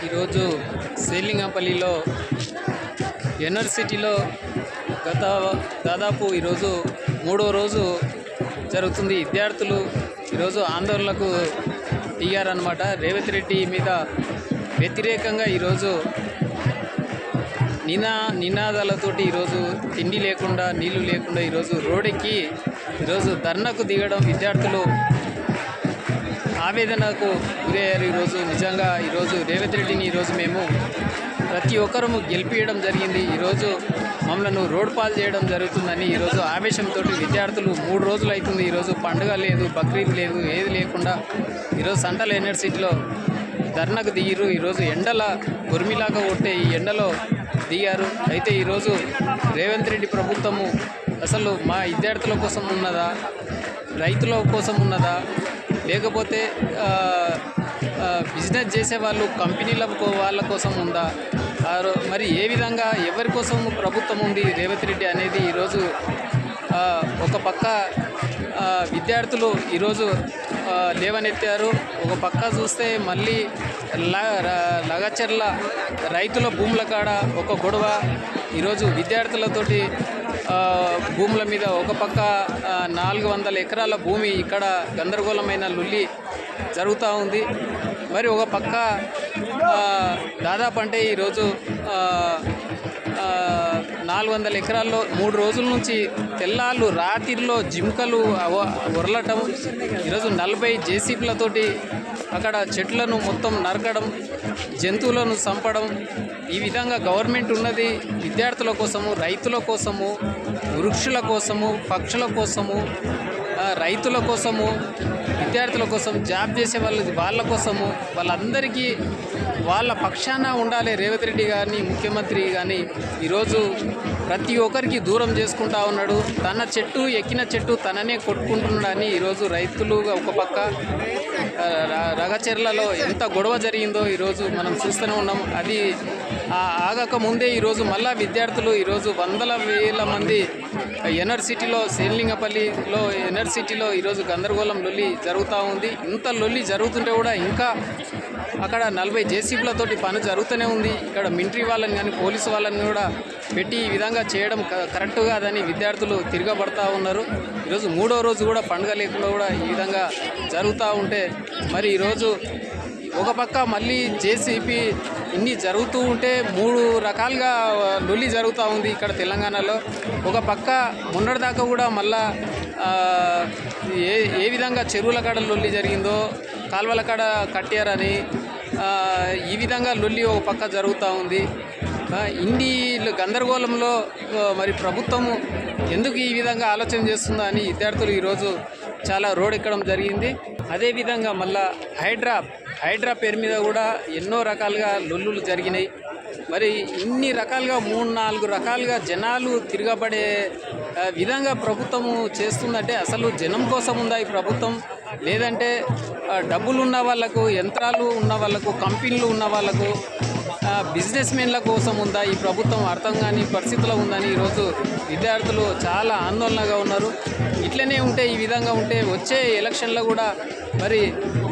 ఈరోజు సేలింగంపల్లిలో యూనివర్సిటీలో గత దాదాపు ఈరోజు మూడో రోజు జరుగుతుంది. విద్యార్థులు ఈరోజు ఆందోళనకు దిగారన్నమాట. రేవంత్ రెడ్డి మీద వ్యతిరేకంగా ఈరోజు నినాదాలతోటి ఈరోజు తిండి లేకుండా నీళ్లు లేకుండా ఈరోజు రోడ్డెక్కి ఈరోజు ధర్నాకు దిగడం, విద్యార్థులు ఆవేదనకు గురయ్యారు. ఈరోజు నిజంగా ఈరోజు రేవంత్ రెడ్డిని ఈరోజు మేము ప్రతి ఒక్కరము గెలిపించడం జరిగింది. ఈరోజు మమ్మల్ని రోడ్ పాలు చేయడం జరుగుతుందని ఈరోజు ఆవేశంతో విద్యార్థులు 3 రోజులు అవుతుంది. ఈరోజు పండుగ లేదు, బక్రీద్ లేదు, ఏది లేకుండా ఈరోజు సెంట్రల్ యూనివర్సిటీలో ధర్నాకు దిగిరు. ఈరోజు ఎండల ఉరిమిలాగా కొట్టే ఈ ఎండలో దిగారు. అయితే ఈరోజు రేవంత్ రెడ్డి ప్రభుత్వము అసలు మా విద్యార్థుల కోసం ఉన్నదా, రైతుల కోసం ఉన్నదా, లేకపోతే బిజినెస్ చేసే వాళ్ళు కంపెనీల వాళ్ళ కోసం ఉందా, మరి ఏ విధంగా ఎవరి కోసం ప్రభుత్వం ఉంది రేవంత్ రెడ్డి అనేది ఈరోజు ఒక పక్క విద్యార్థులు ఈరోజు లేవనెత్తారు. ఒక పక్క చూస్తే మళ్ళీ లగచర్ల రైతుల భూముల కాడ ఒక గొడవ. ఈరోజు విద్యార్థులతోటి భూముల మీద ఒక పక్క 400 ఎకరాల భూమి ఇక్కడ గందరగోళమైన లొల్లి జరుగుతూ ఉంది. మరి ఒక పక్క దాదాపు అంటే ఈరోజు 400 ఎకరాల్లో 3 రోజుల నుంచి తెల్లాళ్ళు రాత్రిలో జింకలు ఉరలటం, ఈరోజు 40 జేసీబీలతోటి అక్కడ చెట్లను మొత్తం నరకడం, జంతువులను చంపడం. ఈ విధంగా గవర్నమెంట్ ఉన్నది విద్యార్థుల కోసము, రైతుల కోసము, వృక్షుల కోసము, పక్షుల కోసము, రైతుల కోసము, విద్యార్థుల కోసం, జాబ్ చేసే వాళ్ళ కోసము, వాళ్ళందరికీ వాళ్ళ పక్షాన ఉండాలి రేవంత్ రెడ్డి గారిని, ముఖ్యమంత్రి కానీ ఈరోజు ప్రతి ఒక్కరికి దూరం చేసుకుంటా ఉన్నాడు. తన చెట్టు ఎక్కిన చెట్టు తననే కొట్టుకుంటున్నాడని ఈరోజు రైతులు ఒక పక్క రగచెర్లలో ఎంత గొడవ జరిగిందో ఈరోజు మనం చూస్తూనే ఉన్నాం. అది ఆగక ముందే ఈరోజు మళ్ళా విద్యార్థులు ఈరోజు వందల వేల మంది యూనివర్సిటీలో, సేలింగంపల్లిలో యూనివర్సిటీలో ఈరోజు గందరగోళం లొల్లి జరుగుతూ ఉంది. ఇంత లొల్లి జరుగుతుంటే కూడా ఇంకా అక్కడ 40 జేసీబీలతోటి పని జరుగుతూనే ఉంది. ఇక్కడ మిలిటరీ వాళ్ళని కానీ పోలీసు వాళ్ళని కూడా పెట్టి ఈ విధంగా చేయడం కరెక్ట్ కాదని విద్యార్థులు తిరగబడతా ఉన్నారు. ఈరోజు మూడో రోజు కూడా పండుగ లేకుండా కూడా ఈ విధంగా జరుగుతూ ఉంటే మరి ఈరోజు ఒక పక్క మళ్ళీ జేసీబీ ఇన్ని జరుగుతూ ఉంటే 3 రకాలుగా లొల్లి జరుగుతూ ఉంది ఇక్కడ తెలంగాణలో. ఒక పక్క మొన్నటిదాకా కూడా మళ్ళా ఏ విధంగా చెరువుల కాడ లొల్లి జరిగిందో, కాల్వల కాడ కట్టారని ఈ విధంగా లొల్లి ఒక పక్క జరుగుతూ ఉంది. ఇన్ని గందరగోళంలో మరి ప్రభుత్వము ఎందుకు ఈ విధంగా ఆలోచన చేస్తుందా అని విద్యార్థులు ఈరోజు చాలా రోడ్ ఎక్కడం జరిగింది. అదేవిధంగా మళ్ళా హైడ్రా పేరు మీద కూడా ఎన్నో రకాలుగా లొల్లులు జరిగినాయి. మరి ఇన్ని రకాలుగా 3-4 రకాలుగా జనాలు తిరగబడే విధంగా ప్రభుత్వము చేస్తుందంటే అసలు జనం కోసం ఉందా ఈ ప్రభుత్వం, లేదంటే డబ్బులు ఉన్న వాళ్ళకు, యంత్రాలు ఉన్న వాళ్ళకు, కంపెనీలు ఉన్న వాళ్ళకు, బిజినెస్ మెన్ల కోసం ఉందా ఈ ప్రభుత్వం అర్థం కాని పరిస్థితిలో ఉందని ఈరోజు విద్యార్థులు చాలా ఆందోళనగా ఉన్నారు. ఇట్లనే ఉంటే, ఈ విధంగా ఉంటే వచ్చే ఎలక్షన్లో కూడా మరి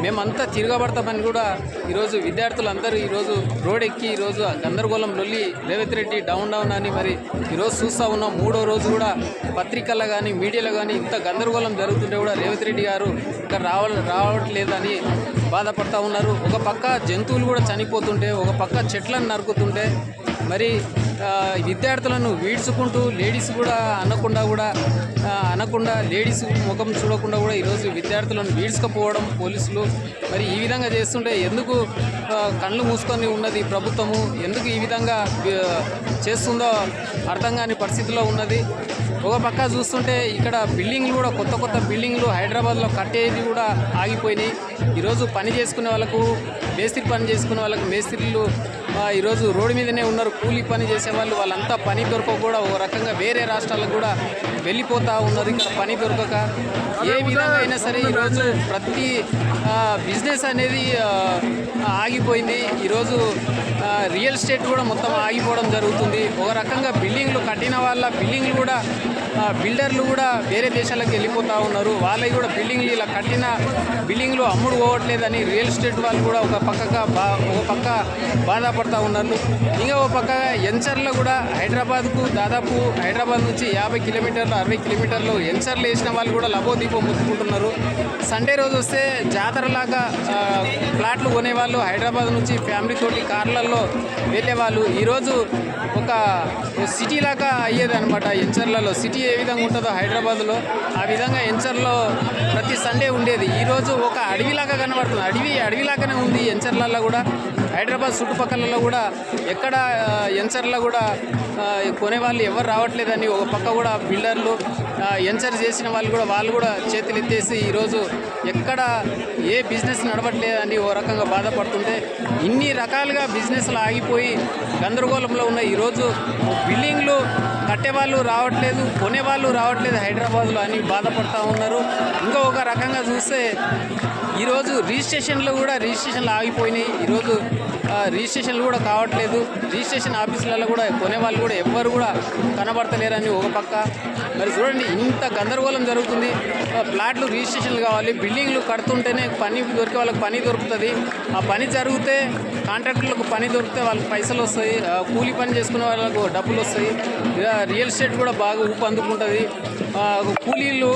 మేమంతా తిరగబడతామని కూడా ఈరోజు విద్యార్థులందరూ ఈరోజు రోడ్ ఎక్కి ఈరోజు గందరగోళం లొల్లి రేవంత్ రెడ్డి డౌన్ అని మరి ఈరోజు చూస్తూ ఉన్నాం. మూడో రోజు కూడా పత్రికల్లో కానీ మీడియాలో కానీ ఇంత గందరగోళం జరుగుతుంటే కూడా రేవంత్ రెడ్డి గారు ఇక్కడ రావట్లేదని బాధపడతా ఉన్నారు. ఒక పక్క జంతువులు కూడా చనిపోతుంటే, ఒక పక్క చెట్లను నరుకుతుంటే మరి విద్యార్థులను వీడ్చుకుంటూ లేడీస్ కూడా అనకుండా లేడీస్ ముఖం చూడకుండా కూడా ఈరోజు విద్యార్థులను వీడ్చుకపోవడం పోలీసులు మరి ఈ విధంగా చేస్తుంటే ఎందుకు కళ్ళు మూసుకొని ఉన్నది ప్రభుత్వము, ఎందుకు ఈ విధంగా చేస్తుందో అర్థం కాని పరిస్థితిలో ఉన్నది. ఒక పక్క చూస్తుంటే ఇక్కడ బిల్డింగ్లు కూడా కొత్త బిల్డింగ్లు హైదరాబాద్లో కట్టేది కూడా ఆగిపోయినాయి. ఈరోజు పని చేసుకునే వాళ్ళకు, మేస్త్రి పని చేసుకునే వాళ్ళకు మేస్త్రీలు ఈరోజు రోడ్డు మీదనే ఉన్నారు. కూలీ పని చేసేవాళ్ళు వాళ్ళంతా పని దొరకక కూడా ఓ రకంగా వేరే రాష్ట్రాలకు కూడా వెళ్ళిపోతూ ఉన్నారు ఇక్కడ పని దొరకక. ఏ విధంగా అయినా సరే ఈరోజు ప్రతి బిజినెస్ అనేది ఆగిపోయింది. ఈరోజు రియల్ ఎస్టేట్ కూడా మొత్తం ఆగిపోవడం జరుగుతుంది. ఒక రకంగా బిల్డింగ్లు కట్టిన వాళ్ళ బిల్డింగ్లు కూడా బిల్డర్లు కూడా వేరే దేశాలకు వెళ్ళిపోతూ ఉన్నారు. వాళ్ళవి కూడా బిల్డింగ్లు ఇలా కట్టిన బిల్డింగ్లు అమ్ముడు పోవట్లేదని రియల్ ఎస్టేట్ వాళ్ళు కూడా ఒక పక్క బాధపడుతూ ఉన్నారు. ఇంకా ఒక పక్క ఎన్సర్లో కూడా దాదాపు హైదరాబాద్ నుంచి 50 కిలోమీటర్లు 60 కిలోమీటర్లు ఎన్సర్లు వేసిన వాళ్ళు కూడా లబోదీపం ముట్టుకుంటున్నారు. సండే రోజు వస్తే జాతరలాగా ఫ్లాట్లు కొనేవాళ్ళు హైదరాబాద్ నుంచి ఫ్యామిలీ తోటి కార్లలో వెళ్ళేవాళ్ళు. ఈరోజు ఒక సిటీ లాగా అయ్యేది అనమాట. ఎన్సర్లలో సిటీ ఏ విధంగా ఉంటుందో హైదరాబాద్లో ఆ విధంగా ఎన్సర్లో ప్రతి సండే ఉండేది. ఈరోజు ఒక అడవిలాగా కనబడుతుంది. అడవిలాగానే ఉంది ఎన్సర్లలో కూడా. హైదరాబాద్ చుట్టుపక్కలలో కూడా ఎక్కడ ఎన్సర్లో కూడా కొనేవాళ్ళు ఎవరు రావట్లేదని ఒక పక్క కూడా బిల్డర్లు ఎన్సర్ చేసిన వాళ్ళు కూడా చేతులు ఎత్తేసి ఈరోజు ఎక్కడ ఏ బిజినెస్ నడవట్లేదని ఓ రకంగా బాధపడుతుంటే ఇన్ని రకాలుగా బిజినెస్లు ఆగిపోయి గందరగోళంలో ఉన్న ఈరోజు బిల్డింగ్లు కట్టేవాళ్ళు రావట్లేదు, కొనేవాళ్ళు రావట్లేదు హైదరాబాద్లో అని బాధపడుతూ ఉన్నారు. ఇంకా ఒక రకంగా చూస్తే ఈరోజు రిజిస్ట్రేషన్లు ఆగిపోయినాయి. ఈరోజు రిజిస్ట్రేషన్లు కూడా కావట్లేదు. రిజిస్ట్రేషన్ ఆఫీసులలో కూడా కొనేవాళ్ళు కూడా ఎవ్వరు కూడా కనబడతలేరని ఒక పక్క. మరి చూడండి ఇంత గందరగోళం జరుగుతుంది. ప్లాట్లు రిజిస్ట్రేషన్లు కావాలి, బిల్డింగ్లు కడుతుంటేనే వాళ్ళకి పని దొరుకుతుంది. ఆ పని జరిగితే కాంట్రాక్టర్లకు పని దొరికితే వాళ్ళకి పైసలు వస్తాయి, కూలీ పని చేసుకునే వాళ్ళకు డబ్బులు వస్తాయి. రియల్ ఎస్టేట్ కూడా బాగా ఊపందుకుంటుంది. కూలీలు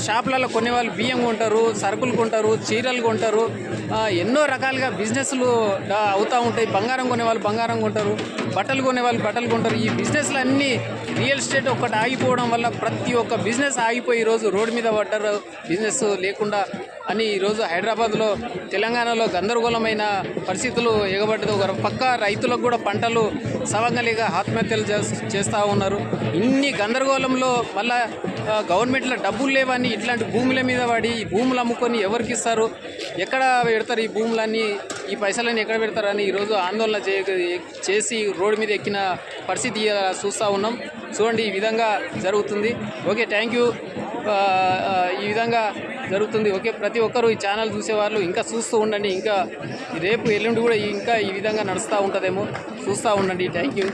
షాపులలో కొనేవాళ్ళు బియ్యం కొంటారు, సరుకులు కొంటారు, చీరలు కొంటారు, ఎన్నో రకాలుగా బిజినెస్లు అవుతూ ఉంటాయి. బంగారం కొనేవాళ్ళు బంగారం కొంటారు, బట్టలు కొనేవాళ్ళు బట్టలు కొంటారు. ఈ బిజినెస్లు అన్నీ రియల్ ఎస్టేట్ ఒక్కటి ఆగిపోవడం వల్ల ప్రతి ఒక్క బిజినెస్ ఆగిపోయి ఈరోజు రోడ్డు మీద పడ్డారు. బిజినెస్ లేకుండా అని ఈరోజు హైదరాబాద్లో తెలంగాణలో గందరగోళమైన పరిస్థితులు ఎగబడ్డది. ఒక పక్క రైతులకు కూడా పంటలు సవంగలిగా ఆత్మహత్యలు చేస్తూ ఉన్నారు. ఇన్ని గందరగోళంలో మళ్ళా గవర్నమెంట్లో డబ్బులు లేవని ఇట్లాంటి భూముల మీద పడి ఈ భూములు అమ్ముకొని ఎవరికి ఇస్తారు, ఎక్కడ పెడతారు ఈ భూములన్నీ, ఈ పైసలన్నీ ఎక్కడ పెడతారని ఈరోజు ఆందోళన చేసి రోడ్డు మీద ఎక్కిన పరిస్థితి చూస్తూ ఉన్నాం. చూడండి ఈ విధంగా జరుగుతుంది. Okay, thank you. ఈ విధంగా జరుగుతుంది. ఓకే, ప్రతి ఒక్కరు ఈ ఛానల్ చూసేవాళ్ళు ఇంకా చూస్తూ ఉండండి. ఇంకా రేపు ఎల్లుండి కూడా ఇంకా ఈ విధంగా నడుస్తూ ఉంటుందేమో, చూస్తూ ఉండండి. Thank you.